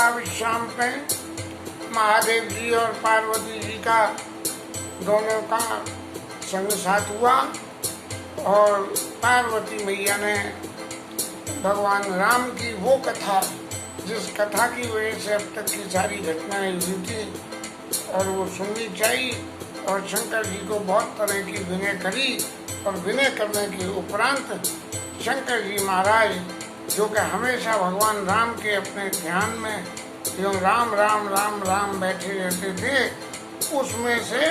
महाविश्राम पे महादेव जी और पार्वती जी का दोनों का संग साथ हुआ और पार्वती मैया ने भगवान राम की वो कथा, जिस कथा की वजह से अब तक की सारी घटनाएं हुई थी, और वो सुननी चाहिए। और शंकर जी को बहुत तरह की विनय करी और विनय करने के उपरांत शंकर जी महाराज, जो कि हमेशा भगवान राम के अपने ध्यान में जो राम राम राम राम बैठे रहते थे, उसमें से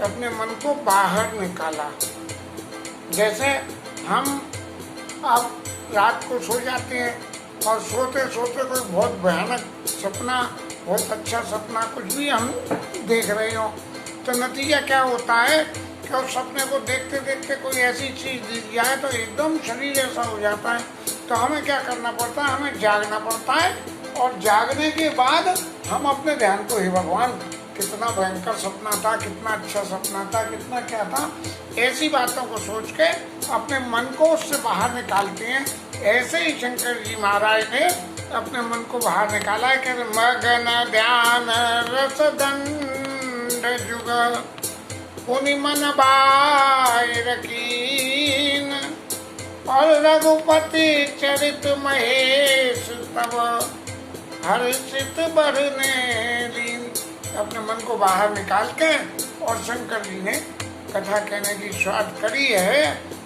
अपने मन को बाहर निकाला। जैसे हम अब रात को सो जाते हैं और सोते सोते कोई बहुत भयानक सपना, बहुत अच्छा सपना कुछ भी हम देख रहे हो, तो नतीजा क्या होता है कि उस सपने को देखते देखते कोई ऐसी चीज दिख जाए तो एकदम शरीर ऐसा हो जाता है। तो हमें क्या करना पड़ता है, हमें जागना पड़ता है, और जागने के बाद हम अपने ध्यान को, हे भगवान कितना भयंकर सपना था, कितना अच्छा सपना था, कितना क्या था, ऐसी बातों को सोच के अपने मन को उससे बाहर निकालते हैं। ऐसे ही शंकर जी महाराज ने अपने मन को बाहर निकाला है कि मगन ध्यान रस दंड जुग पुनि मन बाय रकीन, और रघुपति चरित महेश तब हर्षित बढ़ने लीन। अपने मन को बाहर निकाल के और शंकर जी ने कथा कहने की शुरुआत करी है।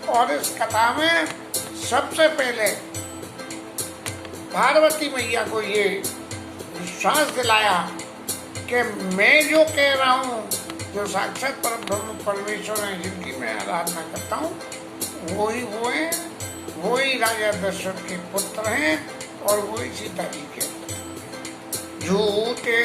और इस कथा में सबसे पहले पार्वती मैया को ये विश्वास दिलाया कि मैं जो कह रहा हूँ, जो साक्षात परब्रह्म परमेश्वर है, जिनकी मैं आराधना करता हूँ, वो ही वही राजा दशरथ के पुत्र हैं और वही सीता जी के झूठे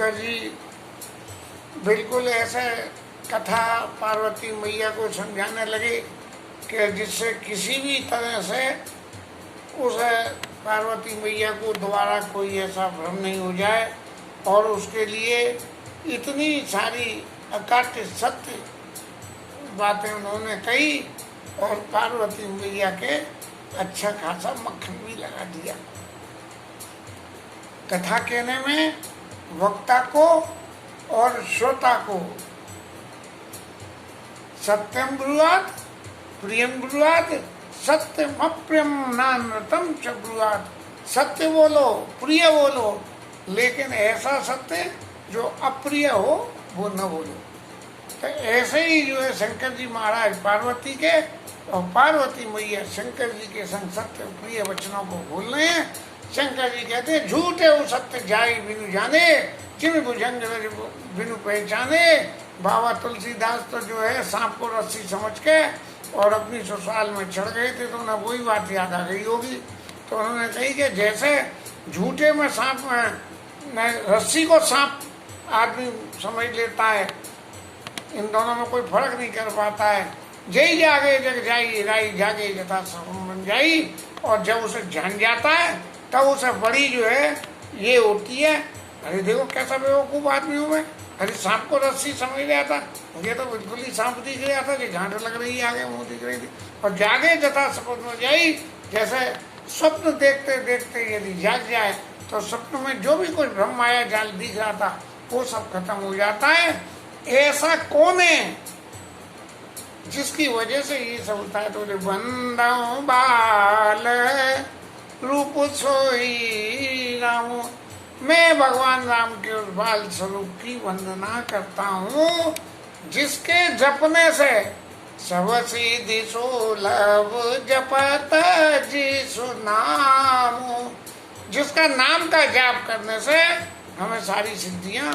शंकर जी बिल्कुल ऐसे कथा पार्वती मैया को समझाने लगे कि जिससे किसी भी तरह से उस पार्वती मैया को दोबारा कोई ऐसा भ्रम नहीं हो जाए, और उसके लिए इतनी सारी अकाट्य सत्य बातें उन्होंने कही, और पार्वती मैया के अच्छा खासा मक्खन भी लगा दिया। कथा कहने में वक्ता को और श्रोता को सत्यम ब्रुवात प्रियम ब्रुवात सत्यम अप्रियम नानृतम च ब्रुवात। सत्य बोलो, प्रिय बोलो, लेकिन ऐसा सत्य जो अप्रिय हो वो न बोलो। तो ऐसे ही जो है शंकर जी महाराज पार्वती के और पार्वती मैया शंकर जी के संग सत्य प्रिय वचनों को बोल रहे हैं। शंकर जी कहते हैं झूठे वो सत्य जाई बिनु जाने, जिन भुजंग बिनु पहचाने। बाबा तुलसीदास तो जो है सांप को रस्सी समझ के और अपनी ससुराल में चढ़ गए थे, तो उन्हें वही बात याद आ गई होगी। तो उन्होंने कही कि जैसे झूठे में सांप में रस्सी को सांप आदमी समझ लेता है, इन दोनों में कोई फर्क नहीं कर पाता है। जय जागे जग जाई राई जागे जथा बन जाई। और जब उसे जान जाता है तब उसे बड़ी जो है ये होती है, अरे देखो कैसा बेवकूफ आदमी हूँ मैं, अरे सांप को रस्सी समझ गया था, मुझे तो बिल्कुल ही सांप दिख रहा था कि गांठ लग रही है आगे, मुंह दिख रही थी। और जागे जथा सपन में जाई, जैसे स्वप्न देखते देखते यदि जाग जाए तो स्वप्न में जो भी कुछ ब्रह्म माया जाल दिख रहा था वो सब खत्म हो जाता है। ऐसा कौन है जिसकी वजह से ये सब होता है? तो बंदा बाल रूप सोई राम, मैं भगवान राम के उस बाल स्वरूप की वंदना करता हूँ जिसके जपने से सब सीधि सुलभ जपत जिसु नाम, जिसका नाम का जाप करने से हमें सारी सिद्धियां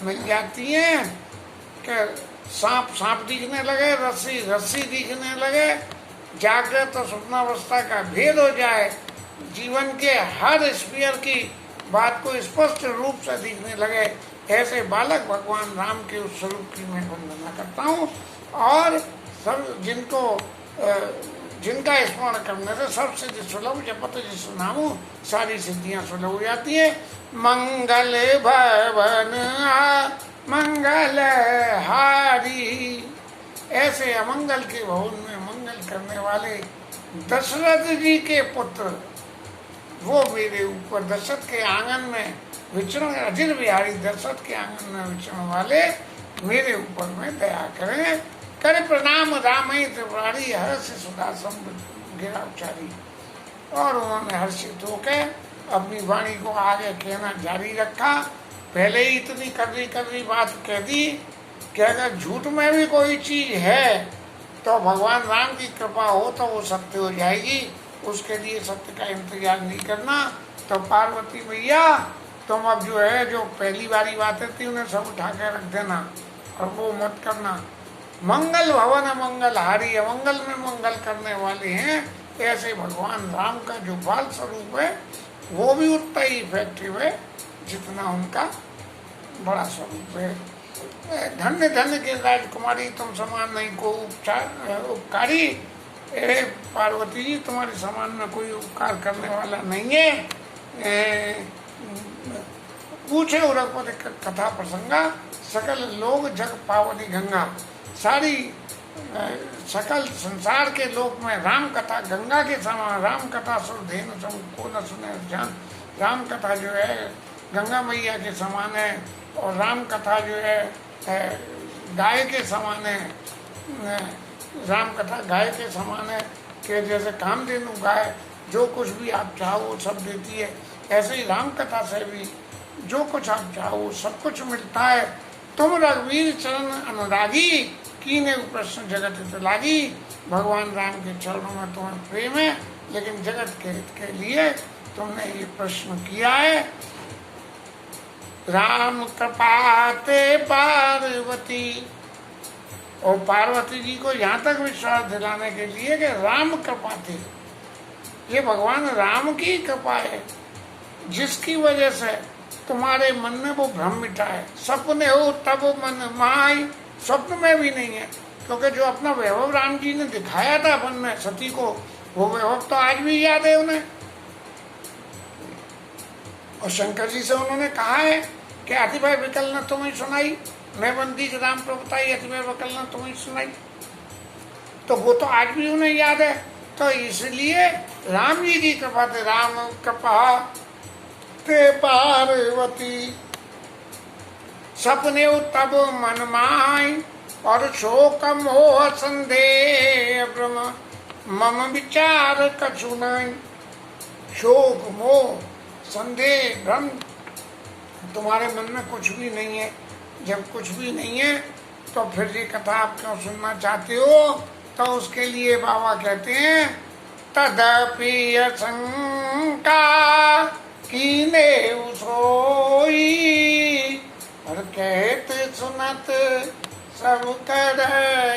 मिल जाती हैं। कि सांप सांप दिखने लगे, रस्सी रस्सी दिखने लगे, जागृत और स्वप्नावस्था का भेद हो जाए, जीवन के हर स्फीयर की बात को स्पष्ट रूप से दिखने लगे, ऐसे बालक भगवान राम के उस स्वरूप की मैं वंदना करता हूँ। और सब जिनका स्मरण करने से सब सिद्धि सुलभ जपत जिसु नामु, सारी सिद्धियां सुलभ हो जाती है। मंगल भवन मंगल हारी, ऐसे अमंगल के भवन में मंगल करने वाले दशरथ जी के पुत्र, वो मेरे ऊपर दशरथ के आंगन में विचरण, अजिर बिहारी दशरथ के आंगन में विचरण वाले मेरे ऊपर में दया करें। करे प्रणाम रामई त्रिपुरारी हर्ष सुदासम गिरा उचारी। और उन्होंने हर्षित होकर अपनी वाणी को आगे कहना जारी रखा। पहले ही इतनी कड़वी बात कह दी कि अगर झूठ में भी कोई चीज है तो भगवान राम की कृपा हो तो वो सत्य हो जाएगी, उसके लिए सत्य का इंतजार नहीं करना। तो पार्वती मैया तुम अब जो है जो पहली वाली बातें थी उन्हें सब उठा के रख देना और वो मत करना। मंगल भवन मंगल हारी, अमंगल में मंगल करने वाले हैं, ऐसे भगवान राम का जो बाल स्वरूप है वो भी उतना ही इफेक्टिव है जितना उनका बड़ा स्वरूप है। धन्य धन्य के राजकुमारी तुम समान नहीं को उपकारी। पार्वती जी तुम्हारे समान में कोई उपकार करने वाला नहीं है। पूछे रघुपति कथा प्रसंगा, सकल लोग जग पावनी गंगा। सारी सकल संसार के लोक में राम कथा गंगा के समान, राम कथा सुर धेनु सम को न सुने जान। राम कथा जो है गंगा मैया के समान है और राम कथा जो है गाय के समान है। राम कथा गाय के समान है कि जैसे कामधेनु गाय जो कुछ भी आप चाहो वो सब देती है, ऐसे ही राम कथा से भी जो कुछ आप चाहो सब कुछ मिलता है। तुम रघुवीर चरण अनुरागी, कीने प्रश्न जगत हित लागी। भगवान राम के चरणों में तुम्हें प्रेम है, लेकिन जगत के हित के लिए तुमने ये प्रश्न किया है। राम कृपाते पार्वती, और पार्वती जी को यहाँ तक विश्वास दिलाने के लिए कि राम कृपा थी, ये भगवान राम की कृपा है जिसकी वजह से तुम्हारे मन में वो भ्रम मिटा है। सपने हो तब मन माई, स्वप्न में भी नहीं है, क्योंकि जो अपना वैभव राम जी ने दिखाया था अपन में सती को, वो वैभव तो आज भी याद है उन्हें। और शंकर जी से उन्होंने कहा है कि अतिभय विकल न तुम्हें सुनाई, मैं बंदी राम प्रभुताई, अतिभय विकल न तुम्हें सुनाई। तो वो तो आज भी उन्हें याद है। तो इसलिए राम जी की कृपा थे, राम कृपा ते पार्वती, सपने तब मन माई, और शोक मोह संदेह ब्रह्म मम विचार कछु नहीं। शोक मोह संदेह भ्रम, तुम्हारे मन में कुछ भी नहीं है। जब कुछ भी नहीं है तो फिर ये कथा आप क्यों सुनना चाहते हो? तो उसके लिए बाबा कहते हैं, तदपि शंका कीने सोई, और कहते सुनत सब कर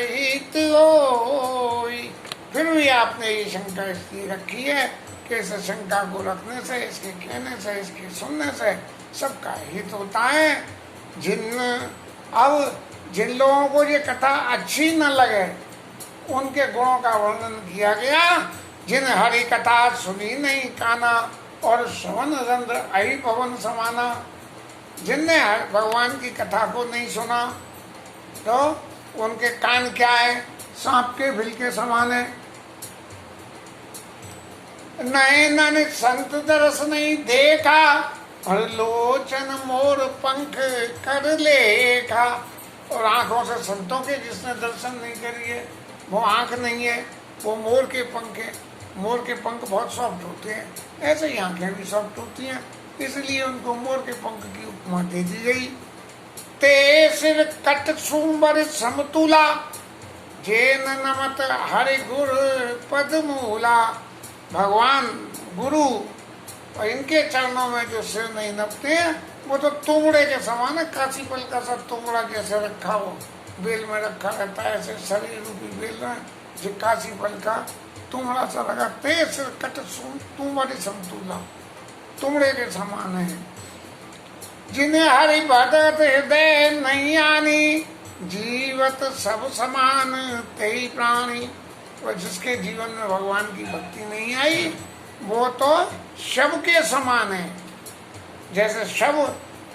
हित होई। फिर भी आपने ये शंका इसलिए रखी है कि इस शंका को रखने से, इसके कहने से, इसके सुनने से सबका हित होता है। जिन लोगों को ये कथा अच्छी न लगे, उनके गुणों का वर्णन किया गया। जिन हरि कथा सुनी नहीं काना, और श्रवण रंध्र आई पवन समाना। जिनने भगवान की कथा को नहीं सुना, तो उनके कान क्या है? सांप के बिल के समान है। नयन संत दरस नहीं देखा, और लोचन मोर पंख कर लेखा। और आंखों से संतों के जिसने दर्शन नहीं करिए, वो आंख नहीं है, वो मोर के पंख है। मोर के पंख बहुत सॉफ्ट होते हैं, ऐसे ही आंखें भी सॉफ्ट होती हैं, इसलिए उनको मोर के पंख की उपमा दे दी गई। ते सिर कट सुंबर समतुला, जेन नमत हरि गुर पद मूला। भगवान गुरु और इनके चरणों में जो सिर नहीं नपते हैं, वो तो तुमड़े के समान है। काशी पल का सा तुमड़ा जैसे रखा हो, बेल में रखा रहता है, ऐसे शरीर रूपी बेल में जो काशी पल का तुमड़ा सा लगा। ते सिर कट तुम्हारी समतुला, तुमड़े के समान है। जिन्हें हरि भगत हृदय नहीं आनी, जीवत सब समान तेई प्राणी। और जिसके जीवन में भगवान की भक्ति नहीं आई, वो तो शव के समान है। जैसे शव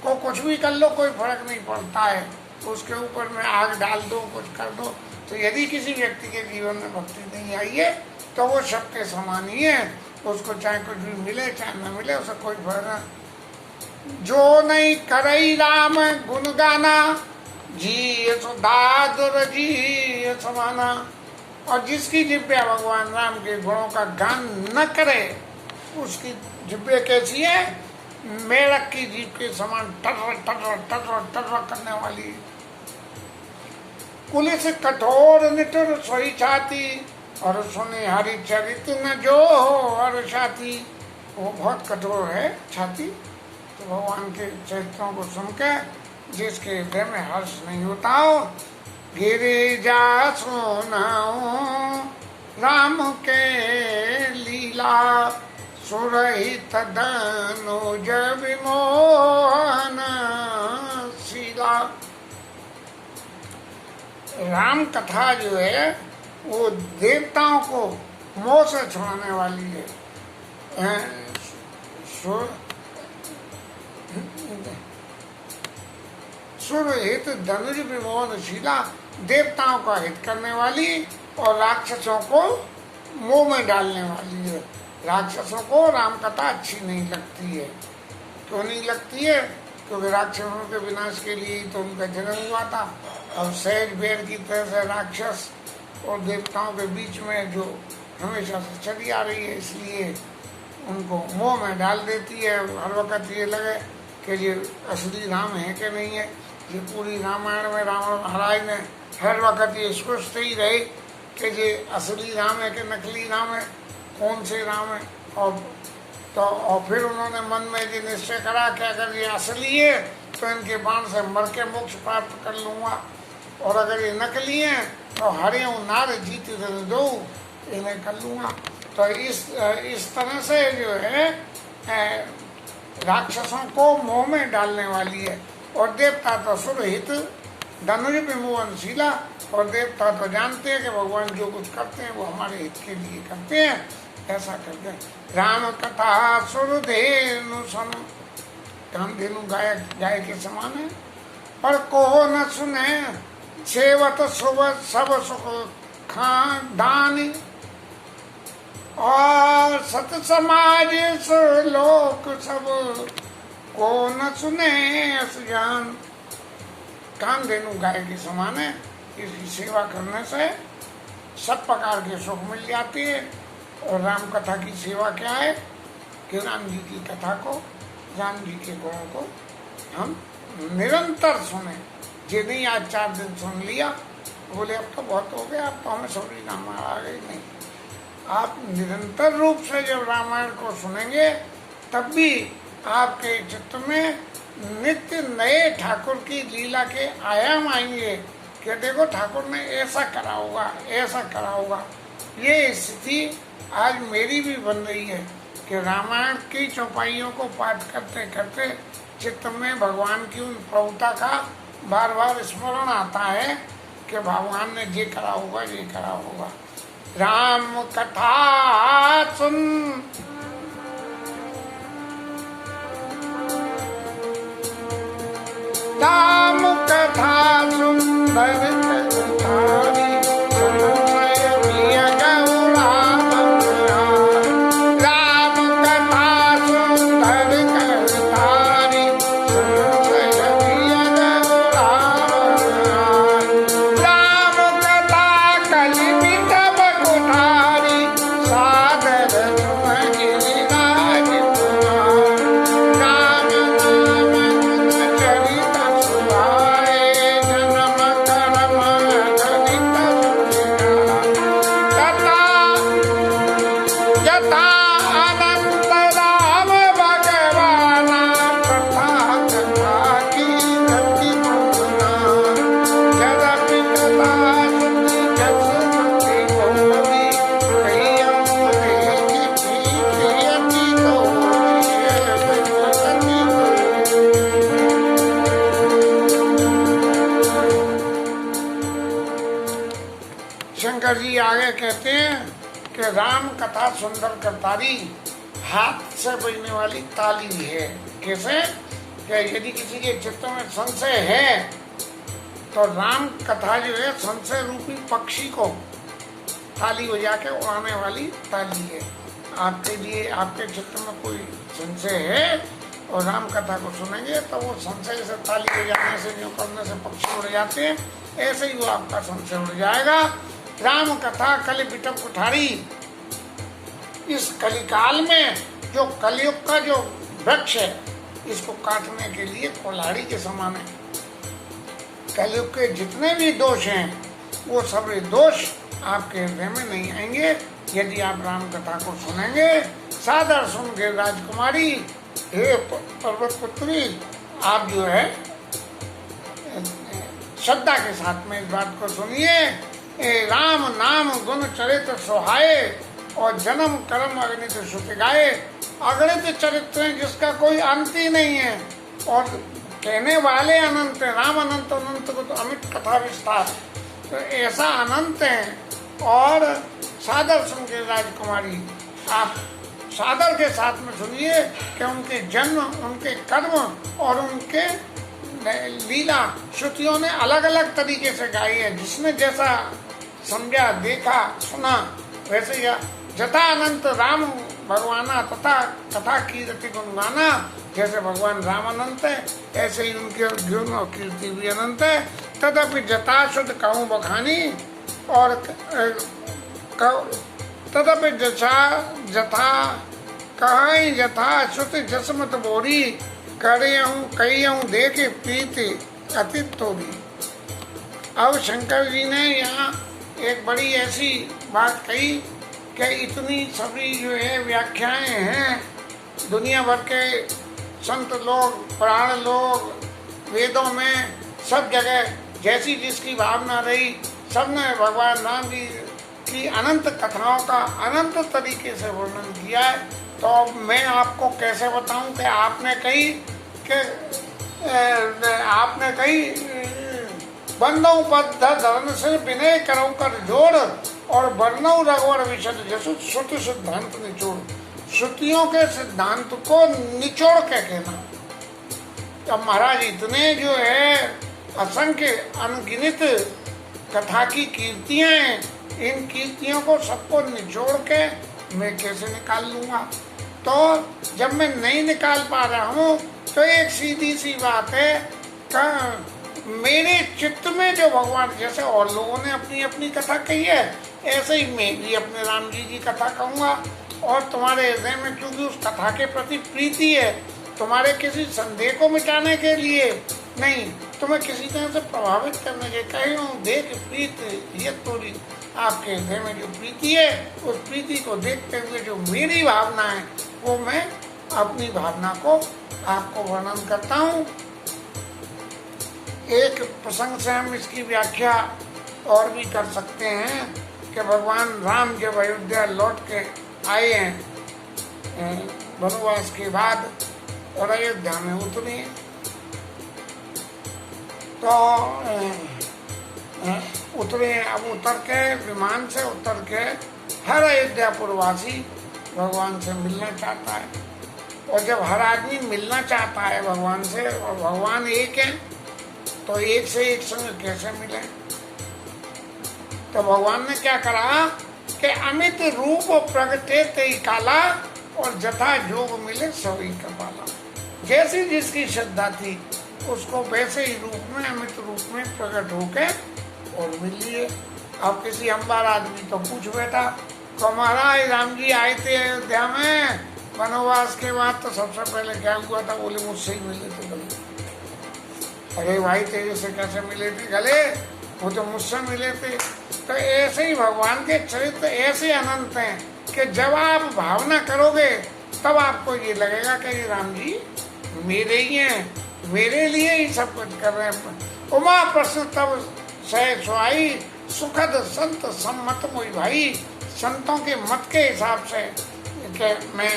को कुछ भी कर लो कोई फर्क नहीं पड़ता है, उसके ऊपर में आग डाल दो, कुछ कर दो। तो यदि किसी व्यक्ति के जीवन में भक्ति नहीं आई है, तो वो शव के समान ही है। उसको चाहे कुछ भी मिले चाहे न मिले, उससे कोई फर्क नहीं। जो नहीं करई राम गुण गाना, जी दादुर जी समाना। और जिसकी जिब्या भगवान राम के गुणों का गान न करे, उसकी जिब्या कैसी है? मेढक की जीभ के समान टर्र टर्र टर्र टर्र करने वाली। पुलिस कठोर निठुर सोई छाती, और सुने हरि चरित न जो हर छाती। वो बहुत कठोर है छाती। तो भगवान के चरित्रों को सुन के जिसके हृदय में हर्ष नहीं होता हो, गिरिजा सुनाओ राम के लीला, सुरहित धनुज विमोहन शीला। राम कथा जो है वो देवताओं को मोह से छुड़ाने वाली है। सुरहित धनुज विमोहन शीला, देवताओं का हित करने वाली और राक्षसों को मोह में डालने वाली है। राक्षसों को राम कथा अच्छी नहीं लगती है। क्यों नहीं लगती है? क्योंकि राक्षसों के विनाश के लिए तो उनका जन्म हुआ था। अब सहज बेर की तरह से राक्षस और देवताओं के बीच में जो हमेशा से चली आ रही है, इसलिए उनको मोह में डाल देती है। हर वक्त ये लगे कि ये असली राम है कि नहीं है। ये पूरी रामायण में रावण महाराज ने हर वक्त ये सोचते ही रहे कि ये असली राम है कि नकली राम है, कौन से राम है। और फिर उन्होंने मन में ये निश्चय करा कि अगर ये असली है तो इनके बाण से मर के मोक्ष प्राप्त कर लूँगा, और अगर ये नकली है तो हरियों नार जीत दो, इन्हें कर लूँगा। तो इस तरह से जो है राक्षसों को मोह में डालने वाली है। और देवता तो सुरहित धनुष विमोहनशीला, और देवता तो जानते हैं कि भगवान जो कुछ करते हैं वो हमारे हित के लिए करते हैं। ऐसा करते राम कथा सुरधेनु सन, कामधेनु गाय के समान है। पर को न सुने सेवत सुबह सब सुख खानदानी, और सत समाज लोक सब को न सुने अस ज्ञान। कामधेनु गाय के समान है, इसकी सेवा करने से सब प्रकार के सुख मिल जाती है। और राम कथा की सेवा क्या है कि राम जी की कथा को, राम जी के गुणों को हम निरंतर सुने। ये नहीं आज 4 दिन सुन लिया, बोले अब तो बहुत हो गया, अब तो हमें सभी नाम आ गई, नहीं। आप निरंतर रूप से जब रामायण को सुनेंगे तब भी आपके चित्त में नित्य नए ठाकुर की लीला के आयाम आएंगे कि देखो ठाकुर ने ऐसा करा होगा, ऐसा करा होगा। ये स्थिति आज मेरी भी बन रही है कि रामायण की चौपाइयों को पाठ करते करते चित्त में भगवान की उन प्रभुता का बार बार स्मरण आता है कि भगवान ने ये करा होगा, ये करा होगा। राम कथा सुन राम कथा सुंदर कथारी, शंकर जी आगे कहते हैं कि राम कथा सुंदर करतारी हाथ से बजने वाली ताली है। कैसे कि यदि किसी के चित्त में संशय है तो राम कथा जो है संशय रूपी पक्षी को ताली बजा के उड़ाने वाली ताली है। आपके लिए आपके चित्त में कोई संशय है और राम कथा को सुनेंगे तो वो संशय से ताली बजाने से, जो करने से पक्षी उड़ जाते हैं, ऐसे ही वो आपका संशय उड़ जाएगा। राम कथा कलि बिटप कुठारी, इस कलिकाल में जो कलयुग का जो वृक्ष है इसको काटने के लिए कुल्हाड़ी के समान है। कलयुग के जितने भी दोष हैं वो सब दोष आपके हृदय में नहीं आएंगे यदि आप राम कथा को सुनेंगे। सादर सुन के राजकुमारी, हे पर्वत पुत्री, आप जो है श्रद्धा के साथ में इस बात को सुनिए। राम नाम गुण चरित्र सुहाए और जन्म कर्म अगणित श्रुति गाए। अगणित चरित्र हैं जिसका कोई अंत ही नहीं है और कहने वाले अनंत है। राम अनंत, अनंत को तो अमित कथा विस्तार, तो ऐसा अनंत है। और सादर सुन के राजकुमारी, आप सादर के साथ में सुनिए कि उनके जन्म, उनके कर्म और उनके लीला श्रुतियों ने अलग अलग तरीके से गाई है। जिसने जैसा समझा, देखा, सुना, वैसे या जथा अनंत राम भगवाना तथा कथा कीर्ति गुणगाना। जैसे भगवान राम अनंत है ऐसे ही उनके गुण और कीर्ति भी अनंत है। तदपि जथा शुद्ध कहूँ बखानी, और तदपि जथा कहीं जथा शुद्ध जसमत बोरी, कही देखे प्रीति अति तोरी। अब शंकर जी ने यहाँ एक बड़ी ऐसी बात कही कि इतनी सभी जो है व्याख्याएं हैं, दुनिया भर के संत लोग, पुराण लोग, वेदों में सब जगह जैसी जिसकी भावना रही, सबने भगवान राम जी की अनंत कथाओं का अनंत तरीके से वर्णन किया है। तो मैं आपको कैसे बताऊं कि आपने कही बंदों बद्ध धर्म से विनय करो कर जोड़ और वर्णव रघुवर विशद जसु श्रुति सिद्धांत निचोड़। श्रुतियों के सिद्धांत को निचोड़ के कहना। अब महाराज इतने जो है असंख्य अनगिनत कथा की कीर्तियां हैं, इन कीर्तियों को सबको निचोड़ के मैं कैसे निकाल लूंगा। तो जब मैं नहीं निकाल पा रहा हूँ तो एक सीधी सी बात है मेरे चित्त में जो भगवान, जैसे और लोगों ने अपनी अपनी कथा कही है ऐसे ही मैं भी अपने राम जी की कथा कहूँगा। और तुम्हारे हृदय में क्योंकि उस कथा के प्रति प्रीति है, तुम्हारे किसी संदेह को मिटाने के लिए नहीं, तुम्हें किसी तरह से प्रभावित करने के कह रहा हूँ। देख प्रीत ये तोरी, आपके हृदय में जो प्रीति है उस प्रीति को देखते हुए जो मेरी भावना है वो मैं अपनी भावना को आपको वर्णन करता हूँ। एक प्रसंग से हम इसकी व्याख्या और भी कर सकते हैं कि भगवान राम जब अयोध्या लौट के आए हैं वनवास के बाद और अयोध्या में उतरे, तो उतरे। अब उतर के विमान से उतर के हर अयोध्यापुर वासी भगवान से मिलना चाहता है। और जब हर आदमी मिलना चाहता है भगवान से और भगवान एक है तो एक से एक संग कैसे मिले। तो भगवान ने क्या करा कि अमित रूप प्रगटे तेई काला और जथा जोग मिले सभी कपाला। जैसी जिसकी श्रद्धा थी उसको वैसे ही रूप में अमित रूप में प्रकट होके और मिल लिए। अब किसी अम्बार आदमी तो पूछ बैठा तो महाराज राम जी आए थे अयोध्या में वनवास के बाद, तो सबसे पहले क्या हुआ था? बोले मुझसे ही मिले थे गले। अरे भाई तेरे से कैसे मिले थे गले? वो तो मुझसे मिले थे। तो ऐसे ही भगवान के चरित्र ऐसे अनंत हैं कि जब आप भावना करोगे तब आपको ये लगेगा कि राम जी मेरे ही हैं, मेरे लिए ही सब कुछ कर रहे हैं। उमा प्रश्न तब सह सुहाई सुखद संत सम्मत मोई भाई। संतों के मत के हिसाब से कि मैं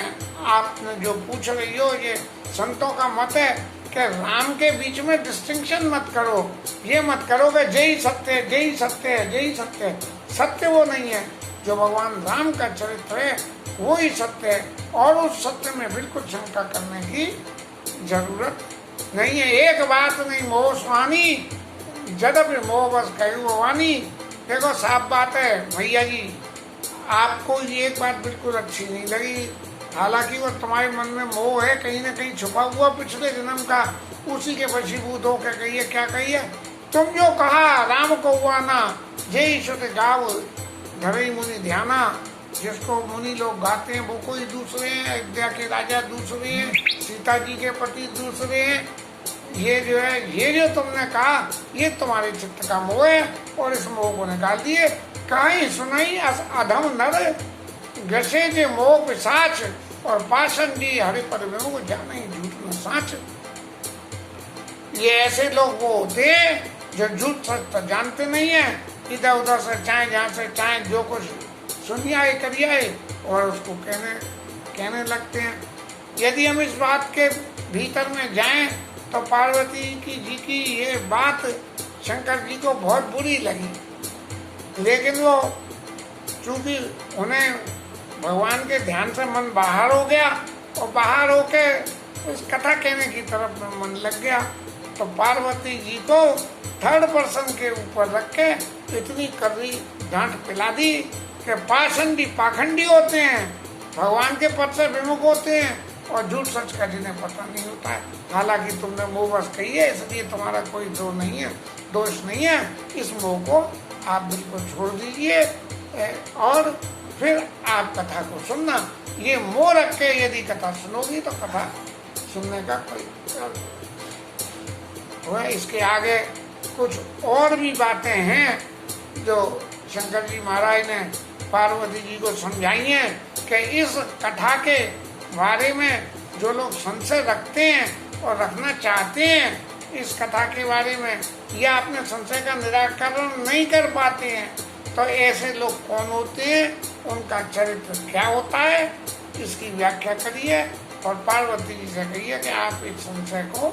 आपने जो पूछ रही हो ये संतों का मत है कि राम के बीच में डिस्टिंक्शन मत करो। ये मत करो कि जय ही सत्य है, जय ही सत्य है, जय ही सत्य है। सत्य वो नहीं है, जो भगवान राम का चरित्र है वो ही सत्य है। और उस सत्य में बिल्कुल शंका करने की जरूरत नहीं है। एक बात नहीं मोह स्वानी जदप मोह बस कहू वानी। देखो साफ बात है भैया जी, आपको ये एक बात बिल्कुल अच्छी नहीं लगी, हालांकि वो तुम्हारे मन में मोह है कहीं ना कहीं छुपा हुआ पिछले जन्म का, उसी के वशीभूत होकर कहिए क्या कहिए। तुम जो कहा राम को हुआ ना जय श्रुति गाव धरई मुनि ध्याना। जिसको मुनि लोग गाते हैं वो कोई दूसरे हैं, अयोध्या के राजा दूसरे हैं, सीता जी के पति दूसरे हैं। ये जो है ये जो तुमने कहा ये तुम्हारे चित्त का मोह है और इस मोह को निकाल दिए। कहीं सुनाई अधम नर गसे जे मोह पिशाच और पाषण जी हरि पर को जाना ही झूठ में साच। ये ऐसे लोग वो होते हैं जो झूठ सच तो जानते नहीं है, इधर उधर से चाहे जहाँ से चाहे जो कुछ सुनिए आए करिए आए और उसको कहने लगते हैं। यदि हम इस बात के भीतर में जाएं तो पार्वती जी की ये बात शंकर जी को बहुत बुरी लगी, लेकिन वो चूंकि उन्हें भगवान के ध्यान से मन बाहर हो गया और बाहर होके इस कथा कहने की तरफ में मन लग गया, तो पार्वती जी को थर्ड पर्सन के ऊपर रख के इतनी कड़ी डांट पिला दी कि पाषंडी पाखंडी होते हैं, भगवान के पद से विमुख होते हैं और झूठ सच का जिन्हें पता नहीं होता है। हालांकि तुमने मोह बस कही है इसलिए तुम्हारा कोई दोष नहीं है। इस मोह को आप बिल्कुल छोड़ दीजिए और फिर आप कथा को सुनना। ये मोह रख के यदि कथा सुनोगी तो कथा सुनने का कोई इसके आगे कुछ और भी बातें हैं जो शंकर जी महाराज ने पार्वती जी को समझाई हैं कि इस कथा के बारे में जो लोग संशय रखते हैं और रखना चाहते हैं इस कथा के बारे में या अपने संशय का निराकरण नहीं कर पाते हैं, तो ऐसे लोग कौन होते हैं, उनका चरित्र क्या होता है, इसकी व्याख्या करिए और पार्वती जी से कहिए कि आप इस संशय को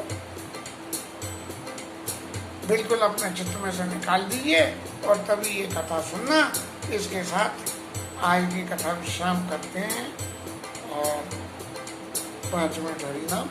बिल्कुल अपने चित्त में से निकाल दीजिए और तभी ये कथा सुनना। इसके साथ आज की कथा विश्राम करते हैं और 5 मिनट हरि नाम।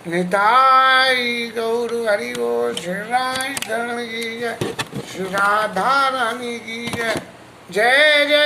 निताई गौर हरि बोल। श्री राम शरण की जय, श्री राधा रानी की जय। जय जय।